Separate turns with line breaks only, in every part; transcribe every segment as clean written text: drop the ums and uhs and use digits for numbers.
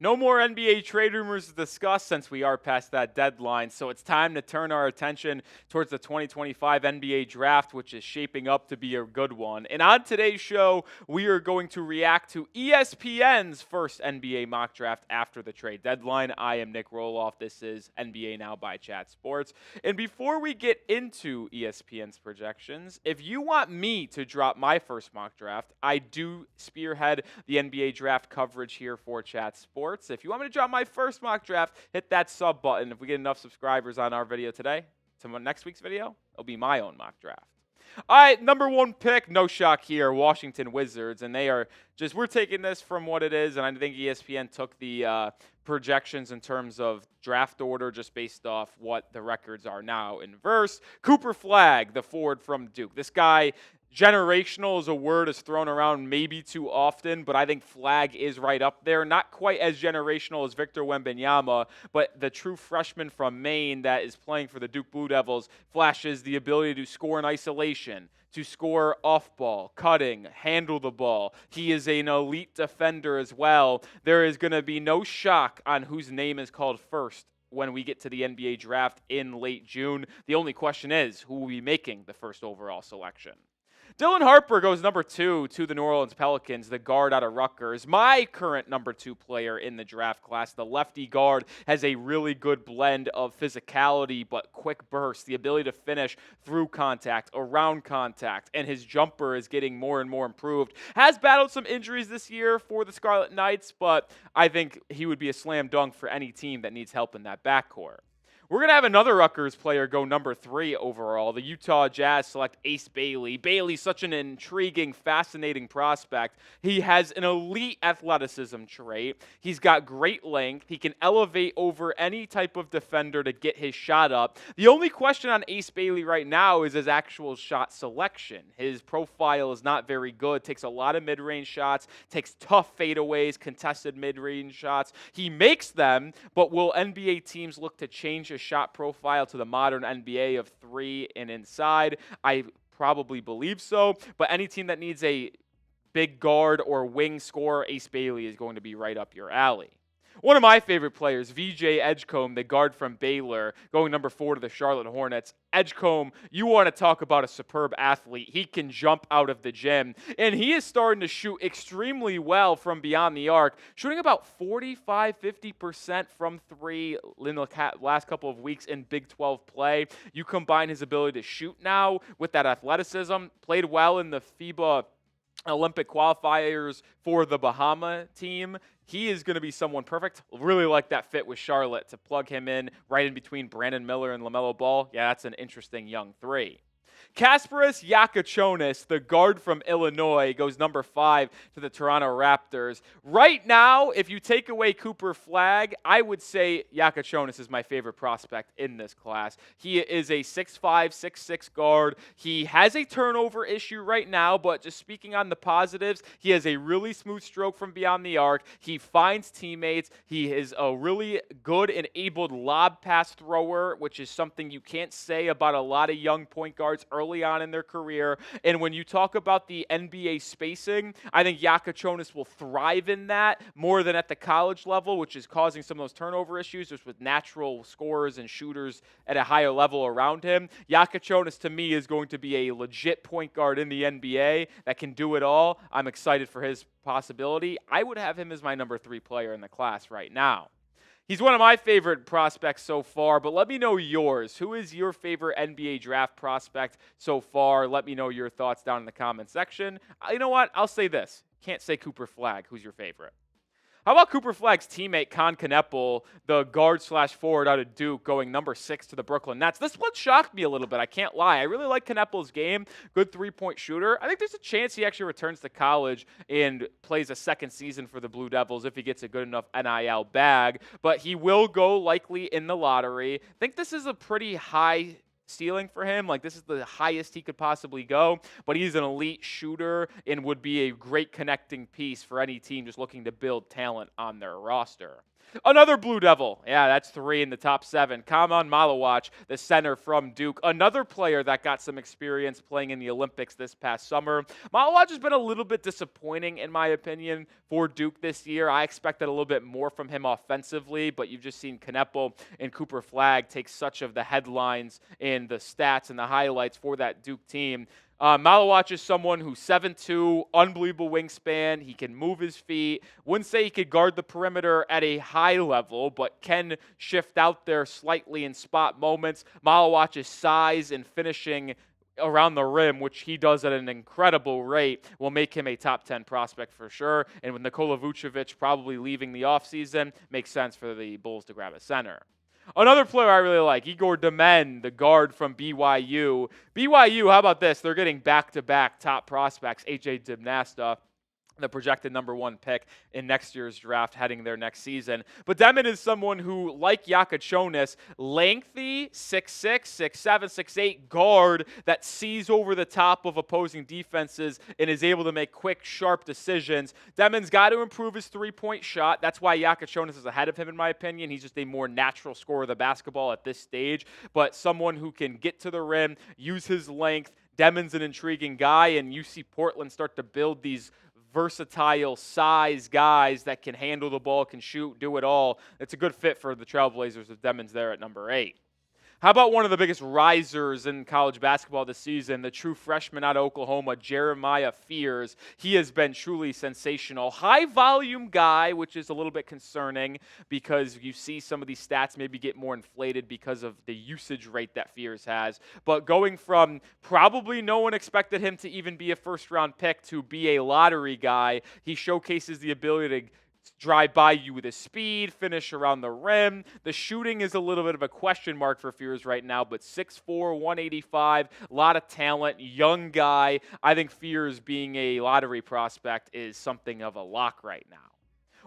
No more NBA trade rumors to discuss since we are past that deadline, so it's time to turn our attention towards the 2025 NBA draft, which is shaping up to be a good one. And on today's show, we are going to react to ESPN's first NBA mock draft after the trade deadline. I am Nic Rohloff. This is NBA Now by Chat Sports. And before we get into ESPN's projections, if you want me to drop my first mock draft, I do spearhead the NBA draft coverage here for Chat Sports. If you want me to drop my first mock draft, hit that sub button. If we get enough subscribers on our video today, to next week's video, it'll be my own mock draft. All right, number one pick, no shock here, Washington Wizards, and they are just, we're taking this from what it is, and I think ESPN took the projections in terms of draft order just based off what the records are now in verse. Cooper Flagg, the forward from Duke. This guy, generational is a word is thrown around maybe too often, but I think Flagg is right up there. Not quite as generational as Victor Wembanyama, but the true freshman from Maine that is playing for the Duke Blue Devils flashes the ability to score in isolation, to score off ball, cutting, handle the ball. He is an elite defender as well. There is going to be no shock on whose name is called first when we get to the NBA draft in late June. The only question is, who will be making the first overall selection? Dylan Harper goes number 2 to the New Orleans Pelicans, the guard out of Rutgers. My current number 2 player in the draft class, the lefty guard, has a really good blend of physicality but quick burst, the ability to finish through contact, around contact, and his jumper is getting more and more improved. Has battled some injuries this year for the Scarlet Knights, but I think he would be a slam dunk for any team that needs help in that backcourt. We're going to have another Rutgers player go number 3 overall. The Utah Jazz select Ace Bailey. Bailey's such an intriguing, fascinating prospect. He has an elite athleticism trait. He's got great length. He can elevate over any type of defender to get his shot up. The only question on Ace Bailey right now is his actual shot selection. His profile is not very good. Takes a lot of mid-range shots, takes tough fadeaways, contested mid-range shots. He makes them, but will NBA teams look to change his shot profile to the modern NBA of 3 and inside? I probably believe so, but any team that needs a big guard or wing scorer, Ace Bailey is going to be right up your alley. One of my favorite players, VJ Edgecombe, the guard from Baylor, going number 4 to the Charlotte Hornets. Edgecombe, you want to talk about a superb athlete. He can jump out of the gym, and he is starting to shoot extremely well from beyond the arc, shooting about 45-50% from 3 in the last couple of weeks in Big 12 play. You combine his ability to shoot now with that athleticism, played well in the FIBA Olympic qualifiers for the Bahama team. He is going to be someone perfect. Really like that fit with Charlotte to plug him in right in between Brandon Miller and LaMelo Ball. Yeah, that's an interesting young 3. Kasparas Jakucionis, the guard from Illinois, goes number 5 to the Toronto Raptors. Right now, if you take away Cooper Flagg, I would say Jakucionis is my favorite prospect in this class. He is a 6'5", 6'6" guard. He has a turnover issue right now, but just speaking on the positives, he has a really smooth stroke from beyond the arc. He finds teammates. He is a really good and able lob pass thrower, which is something you can't say about a lot of young point guards early on in their career. And when you talk about the NBA spacing, I think Jakucionis will thrive in that more than at the college level, which is causing some of those turnover issues just with natural scorers and shooters at a higher level around him. Jakucionis, to me, is going to be a legit point guard in the NBA that can do it all. I'm excited for his possibility. I would have him as my number 3 player in the class right now. He's one of my favorite prospects so far, but let me know yours. Who is your favorite NBA draft prospect so far? Let me know your thoughts down in the comment section. You know what? I'll say this. Can't say Cooper Flagg. Who's your favorite? How about Cooper Flagg's teammate, Knueppel, the guard/forward out of Duke, going number 6 to the Brooklyn Nets? This one shocked me a little bit. I can't lie. I really like Knueppel's game. Good three-point shooter. I think there's a chance he actually returns to college and plays a second season for the Blue Devils if he gets a good enough NIL bag. But he will go likely in the lottery. I think this is a pretty high ceiling for him. Like, this is the highest he could possibly go, but he's an elite shooter and would be a great connecting piece for any team just looking to build talent on their roster. Another Blue Devil. Yeah, that's 3 in the top 7. Khaman Maluach, the center from Duke. Another player that got some experience playing in the Olympics this past summer. Maluach has been a little bit disappointing, in my opinion, for Duke this year. I expected a little bit more from him offensively, but you've just seen Knueppel and Cooper Flagg take such of the headlines and the stats and the highlights for that Duke team. Maluach is someone who's 7'2", unbelievable wingspan. He can move his feet. Wouldn't say he could guard the perimeter at a high level, but can shift out there slightly in spot moments. Maluach's size and finishing around the rim, which he does at an incredible rate, will make him a top 10 prospect for sure. And with Nikola Vucevic probably leaving the offseason, makes sense for the Bulls to grab a center. Another player I really like, Igor Demen, the guard from BYU. BYU, how about this? They're getting back-to-back top prospects, A.J. Gymnasta, the projected number 1 pick in next year's draft heading there next season. But Demen is someone who, like Jakucionis, lengthy 6'6", 6'7", 6'8 guard that sees over the top of opposing defenses and is able to make quick, sharp decisions. Demen's got to improve his three-point shot. That's why Jakucionis is ahead of him, in my opinion. He's just a more natural scorer of the basketball at this stage, but someone who can get to the rim, use his length. Demen's an intriguing guy, and you see Portland start to build these versatile size guys that can handle the ball, can shoot, do it all. It's a good fit for the Trailblazers if Demen's there at number 8. How about one of the biggest risers in college basketball this season, the true freshman out of Oklahoma, Jeremiah Fears. He has been truly sensational. High-volume guy, which is a little bit concerning because you see some of these stats maybe get more inflated because of the usage rate that Fears has. But going from probably no one expected him to even be a first-round pick to be a lottery guy, he showcases the ability to drive by you with his speed, finish around the rim. The shooting is a little bit of a question mark for Fears right now, but 6'4", 185, a lot of talent, young guy. I think Fears being a lottery prospect is something of a lock right now.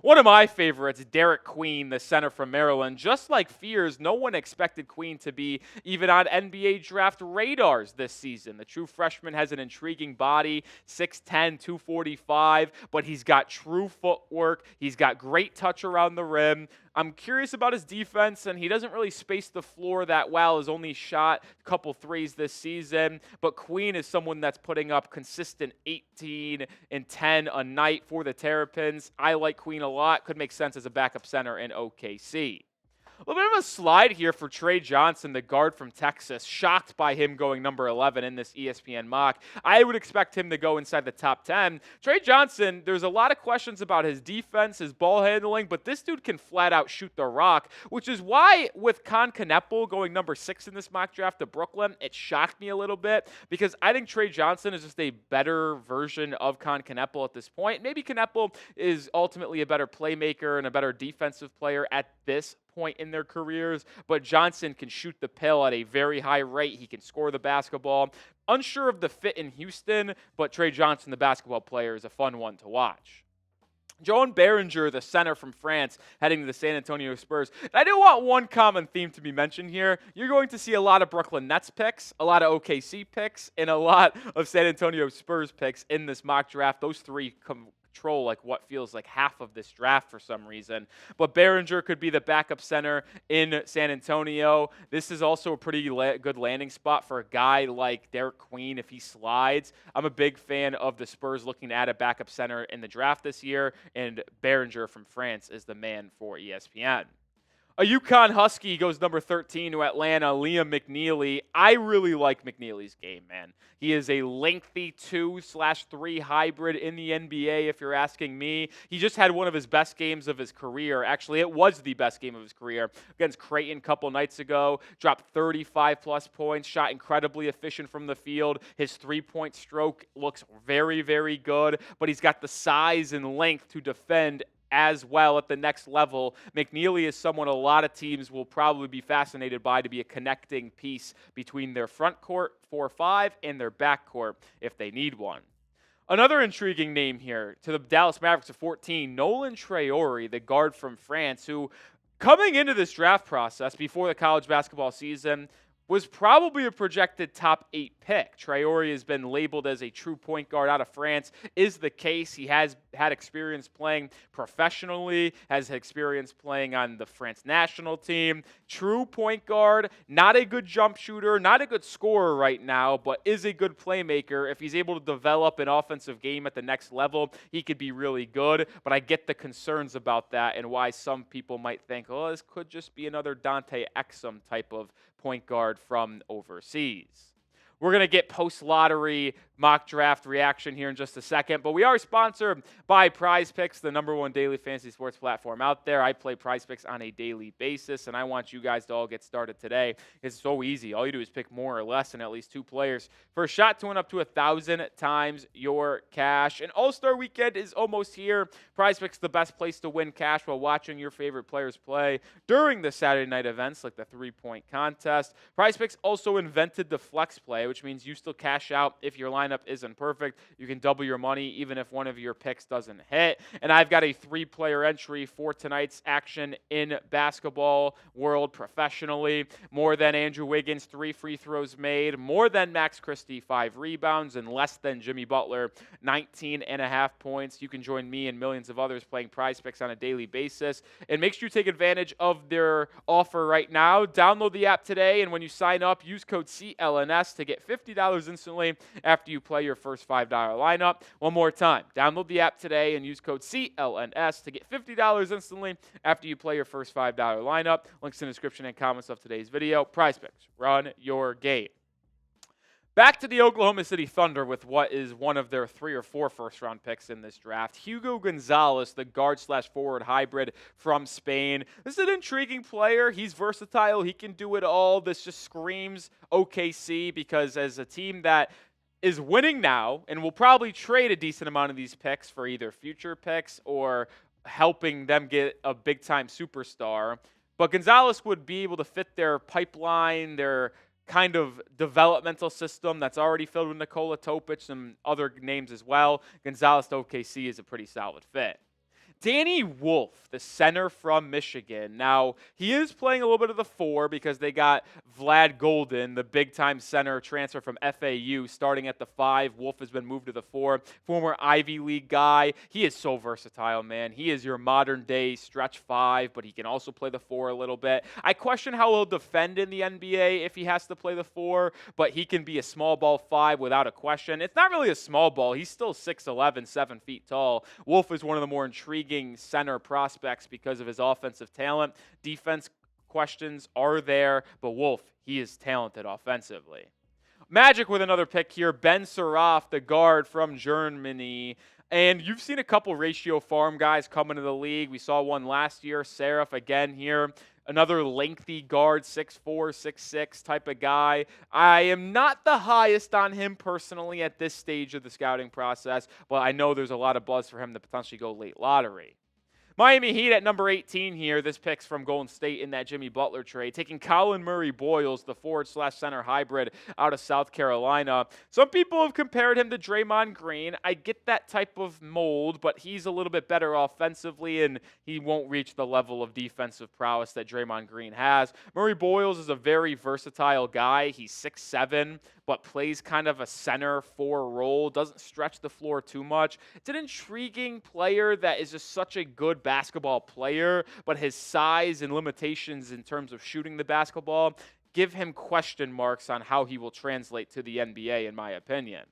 One of my favorites, Derek Queen, the center from Maryland. Just like Fears, no one expected Queen to be even on NBA draft radars this season. The true freshman has an intriguing body, 6'10", 245, but he's got true footwork. He's got great touch around the rim. I'm curious about his defense, and he doesn't really space the floor that well. He's only shot a couple threes this season, but Queen is someone that's putting up consistent 18 and 10 a night for the Terrapins. I like Queen a lot. Could make sense as a backup center in OKC. A little bit of a slide here for Trey Johnson, the guard from Texas. Shocked by him going number 11 in this ESPN mock. I would expect him to go inside the top 10. Trey Johnson, there's a lot of questions about his defense, his ball handling, but this dude can flat out shoot the rock, which is why with Knueppel going number 6 in this mock draft to Brooklyn, it shocked me a little bit because I think Trey Johnson is just a better version of Knueppel at this point. Maybe Knueppel is ultimately a better playmaker and a better defensive player at this point in their careers, but Johnson can shoot the pill at a very high rate. He can score the basketball. Unsure of the fit in Houston, but Trey Johnson, the basketball player, is a fun one to watch. Joan Berenger, the center from France, heading to the San Antonio Spurs. And I do want one common theme to be mentioned here. You're going to see a lot of Brooklyn Nets picks, a lot of OKC picks, and a lot of San Antonio Spurs picks in this mock draft. Those three control like what feels like half of this draft for some reason. But Berenger could be the backup center in San Antonio. This is also a pretty good landing spot for a guy like Derek Queen if he slides. I'm a big fan of the Spurs looking to add a backup center in the draft this year, and Berenger from France is the man for ESPN. A UConn Husky goes number 13 to Atlanta, Liam McNeely. I really like McNeely's game, man. He is a lengthy 2/3 hybrid in the NBA, if you're asking me. He just had one of his best games of his career. Actually, it was the best game of his career against Creighton a couple nights ago. Dropped 35-plus points, shot incredibly efficient from the field. His three-point stroke looks very, very good, but he's got the size and length to defend as well at the next level. McNeely is someone a lot of teams will probably be fascinated by to be a connecting piece between their front court 4-5 and their back court if they need one. Another intriguing name here to the Dallas Mavericks of 14, Nolan Traore, the guard from France, who coming into this draft process before the college basketball season was probably a projected top 8 pick. Traore has been labeled as a true point guard out of France. Is the case. He has had experience playing professionally, has experience playing on the France national team. True point guard, not a good jump shooter, not a good scorer right now, but is a good playmaker. If he's able to develop an offensive game at the next level, he could be really good. But I get the concerns about that and why some people might think, oh, this could just be another Dante Exum type of point guard from overseas. We're going to get post-lottery mock draft reaction here in just a second, but we are sponsored by Prize Picks, the #1 daily fantasy sports platform out there. I play Prize Picks on a daily basis, and I want you guys to all get started today. It's so easy. All you do is pick more or less and at least 2 players for a shot to win up to 1,000 times your cash. And All-Star Weekend is almost here. Prize Picks is the best place to win cash while watching your favorite players play during the Saturday night events like the 3-point contest. Prize Picks also invented the flex play, which means you still cash out if your lineup isn't perfect. You can double your money even if one of your picks doesn't hit. And I've got a 3-player entry for tonight's action in basketball world professionally. More than Andrew Wiggins, 3 free throws made. More than Max Christie, 5 rebounds. And less than Jimmy Butler, 19.5 points. You can join me and millions of others playing Prize Picks on a daily basis. And make sure you take advantage of their offer right now. Download the app today, and when you sign up, use code CLNS to get $50 instantly after you play your first $5 lineup. One more time, download the app today and use code CLNS to get $50 instantly after you play your first $5 lineup. Links in the description and comments of today's video. Prize Picks, run your game. Back to the Oklahoma City Thunder with what is one of their 3 or 4 first-round picks in this draft. Hugo Gonzalez, the guard/forward hybrid from Spain. This is an intriguing player. He's versatile. He can do it all. This just screams OKC because as a team that is winning now and will probably trade a decent amount of these picks for either future picks or helping them get a big-time superstar. But Gonzalez would be able to fit their pipeline, their kind of developmental system that's already filled with Nikola Topic and other names as well. Gonzalez to OKC is a pretty solid fit. Danny Wolf, the center from Michigan. Now, he is playing a little bit of the 4 because they got Vlad Golden, the big-time center transfer from FAU, starting at the 5. Wolf has been moved to the 4. Former Ivy League guy. He is so versatile, man. He is your modern-day stretch 5, but he can also play the 4 a little bit. I question how he'll defend in the NBA if he has to play the 4, but he can be a small ball 5 without a question. It's not really a small ball. He's still 6'11", 7 feet tall. Wolf is one of the more intriguing center prospects because of his offensive talent. Defense questions are there, but Wolf, he is talented offensively. Magic with another pick here. Ben Suraf, the guard from Germany. And you've seen a couple ratio farm guys come into the league. We saw one last year, Seraph again here. Another lengthy guard, 6'4", 6'6" type of guy. I am not the highest on him personally at this stage of the scouting process, but I know there's a lot of buzz for him to potentially go late lottery. Miami Heat at number 18 here. This pick's from Golden State in that Jimmy Butler trade. Taking Colin Murray-Boyles, the forward/center hybrid out of South Carolina. Some people have compared him to Draymond Green. I get that type of mold, but he's a little bit better offensively, and he won't reach the level of defensive prowess that Draymond Green has. Murray-Boyles is a very versatile guy. He's 6'7", but plays kind of a center 4 role, doesn't stretch the floor too much. It's an intriguing player that is just such a good basketball player, but his size and limitations in terms of shooting the basketball give him question marks on how he will translate to the NBA, in my opinion.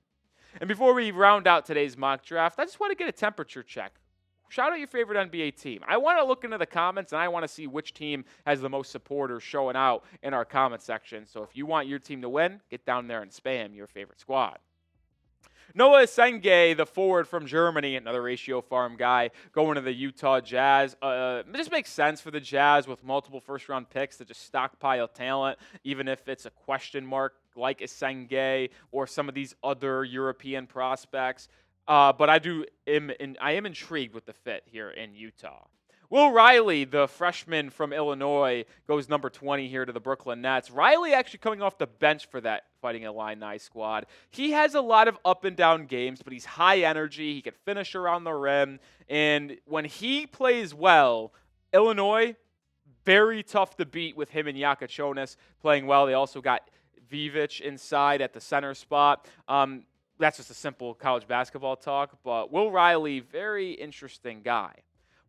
And before we round out today's mock draft, I just want to get a temperature check. Shout out your favorite NBA team. I want to look into the comments, and I want to see which team has the most supporters showing out in our comment section. So if you want your team to win, get down there and spam your favorite squad. Noah Senge, the forward from Germany, another ratio farm guy, going to the Utah Jazz. It just makes sense for the Jazz with multiple first-round picks to just stockpile talent, even if it's a question mark like Senge or some of these other European prospects. But I am intrigued with the fit here in Utah. Will Riley, the freshman from Illinois, goes number 20 here to the Brooklyn Nets. Riley actually coming off the bench for that Fighting Illini squad. He has a lot of up and down games, but he's high energy. He can finish around the rim. And when he plays well, Illinois, very tough to beat with him and Jakucionis playing well. They also got VJ inside at the center spot. That's just a simple college basketball talk, but Will Riley, very interesting guy.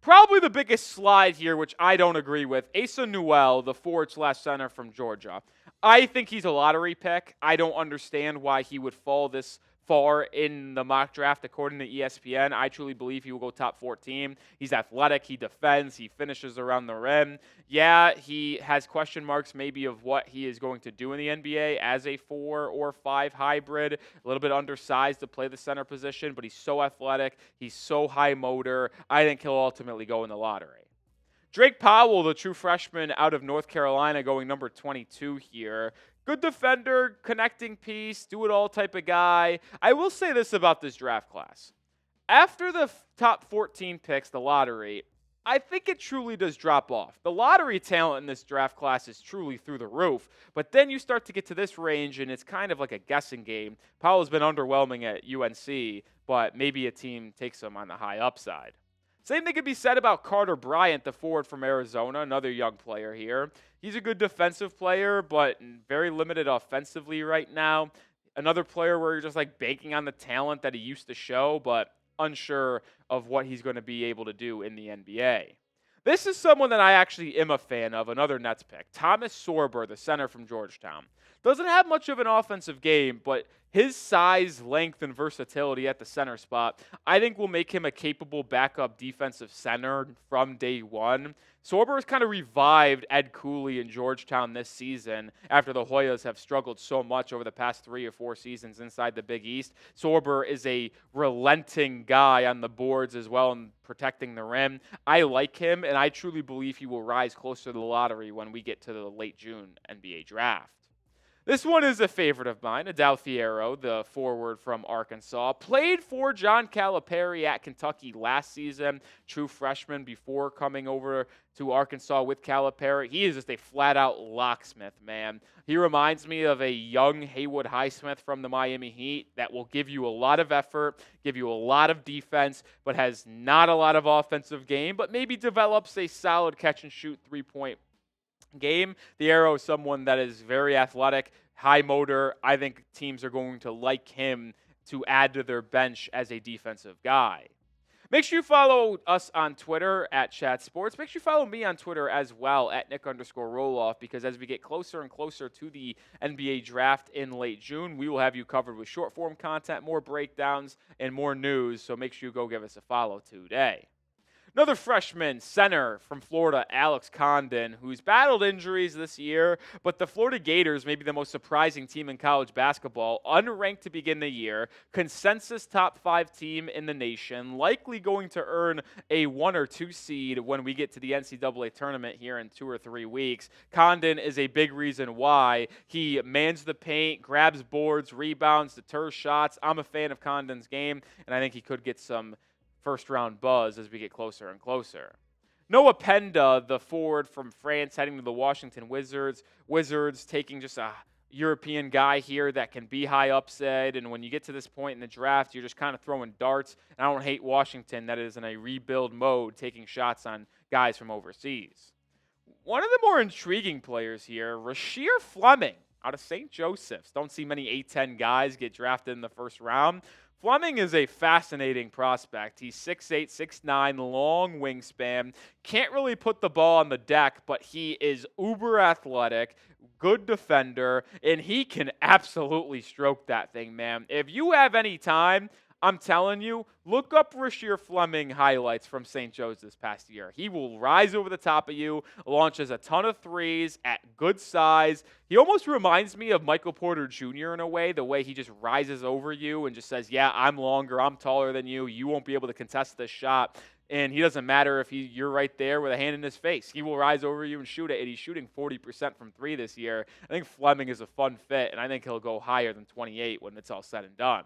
Probably the biggest slide here, which I don't agree with, Asa Newell, the forward/center from Georgia. I think he's a lottery pick. I don't understand why he would fall this far in the mock draft according to ESPN. I truly believe he will go top 14. He's athletic, he defends, he finishes around the rim. Yeah, he has question marks maybe of what he is going to do in the NBA as a 4 or 5 hybrid. A little bit undersized to play the center position, but he's so athletic, he's so high motor. I think he'll ultimately go in the lottery. Drake Powell, the true freshman out of North Carolina, going number 22 here. Good defender, connecting piece, do-it-all type of guy. I will say this about this draft class. After the top 14 picks, the lottery, I think it truly does drop off. The lottery talent in this draft class is truly through the roof, but then you start to get to this range, and it's kind of like a guessing game. Powell's been underwhelming at UNC, but maybe a team takes him on the high upside. Same thing could be said about Carter Bryant, the forward from Arizona, another young player here. He's a good defensive player, but very limited offensively right now. Another player where you're just like banking on the talent that he used to show, but unsure of what he's going to be able to do in the NBA. This is someone that I actually am a fan of, another Nets pick. Thomas Sorber, the center from Georgetown. Doesn't have much of an offensive game, but his size, length, and versatility at the center spot, I think will make him a capable backup defensive center from day one. Sorber has kind of revived Ed Cooley in Georgetown this season after the Hoyas have struggled so much over the past 3 or 4 seasons inside the Big East. Sorber is a relenting guy on the boards as well and protecting the rim. I like him, and I truly believe he will rise closer to the lottery when we get to the late June NBA draft. This one is a favorite of mine, Adal Thiero, the forward from Arkansas. Played for John Calipari at Kentucky last season, true freshman before coming over to Arkansas with Calipari. He is just a flat-out locksmith, man. He reminds me of a young Haywood Highsmith from the Miami Heat that will give you a lot of effort, give you a lot of defense, but has not a lot of offensive game, but maybe develops a solid catch-and-shoot three-point game. Thiero is someone that is very athletic, high motor. I think teams are going to like him to add to their bench as a defensive guy. Make sure you follow us on Twitter at Chat Sports. Make sure you follow me on Twitter as well at Nic_Rohloff, because as we get closer and closer to the NBA draft in late June, we will have you covered with short form content, more breakdowns, and more news. So make sure you go give us a follow today. Another freshman center from Florida, Alex Condon, who's battled injuries this year, but the Florida Gators may be the most surprising team in college basketball, unranked to begin the year, consensus top 5 team in the nation, likely going to earn a 1 or 2 seed when we get to the NCAA tournament here in 2 or 3 weeks. Condon is a big reason why. He mans the paint, grabs boards, rebounds, deters shots. I'm a fan of Condon's game, and I think he could get some first-round buzz as we get closer and closer. Noah Penda, the forward from France, heading to the Washington Wizards. Wizards taking just a European guy here that can be high upside, and when you get to this point in the draft, you're just kind of throwing darts. And I don't hate Washington that is in a rebuild mode, taking shots on guys from overseas. One of the more intriguing players here, Rasheer Fleming out of St. Joseph's. Don't see many A-10 guys get drafted in the first round. Fleming is a fascinating prospect. He's 6'8", 6'9", long wingspan. Can't really put the ball on the deck, but he is uber athletic, good defender, and he can absolutely stroke that thing, man. If you have any time, I'm telling you, look up Rasheer Fleming highlights from St. Joe's this past year. He will rise over the top of you, launches a ton of threes at good size. He almost reminds me of Michael Porter Jr. in a way, the way he just rises over you and just says, yeah, I'm longer, I'm taller than you. You won't be able to contest this shot. And he doesn't matter if you're right there with a hand in his face. He will rise over you and shoot it, and he's shooting 40% from 3 this year. I think Fleming is a fun fit, and I think he'll go higher than 28 when it's all said and done.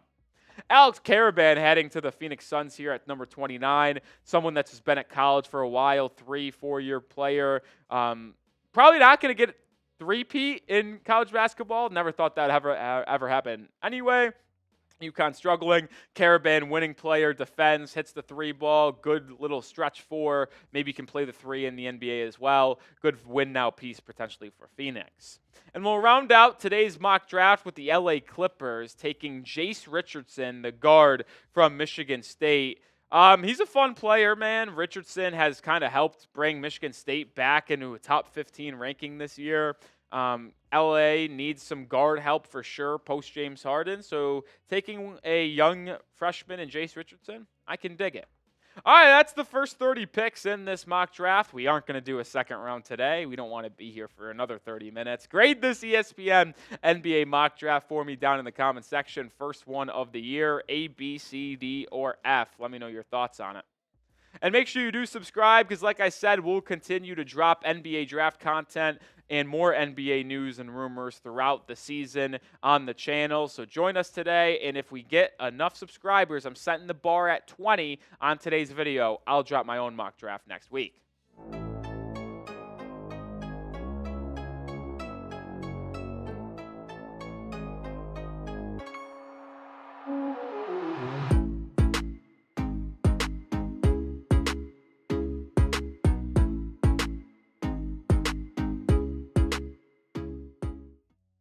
Alex Caravan heading to the Phoenix Suns here at number 29, someone that's been at college for a while, 3-4-year player. Probably not going to get three-peat in college basketball. Never thought that ever happen. Anyway, UConn struggling. Caravan winning player, defends, hits the 3 ball. Good little stretch 4. Maybe can play the 3 in the NBA as well. Good win now piece potentially for Phoenix. And we'll round out today's mock draft with the LA Clippers taking Jace Richardson, the guard from Michigan State. He's a fun player, man. Richardson has kind of helped bring Michigan State back into a top 15 ranking this year. LA needs some guard help for sure post James Harden. So taking a young freshman in Jace Richardson, I can dig it. All right, that's the first 30 picks in this mock draft. We aren't going to do a second round today. We don't want to be here for another 30 minutes. Grade this ESPN NBA mock draft for me down in the comment section. First one of the year, A, B, C, D, or F. Let me know your thoughts on it. And make sure you do subscribe because, like I said, we'll continue to drop NBA draft content and more NBA news and rumors throughout the season on the channel. So join us today, and if we get enough subscribers, I'm setting the bar at 20 on today's video. I'll drop my own mock draft next week.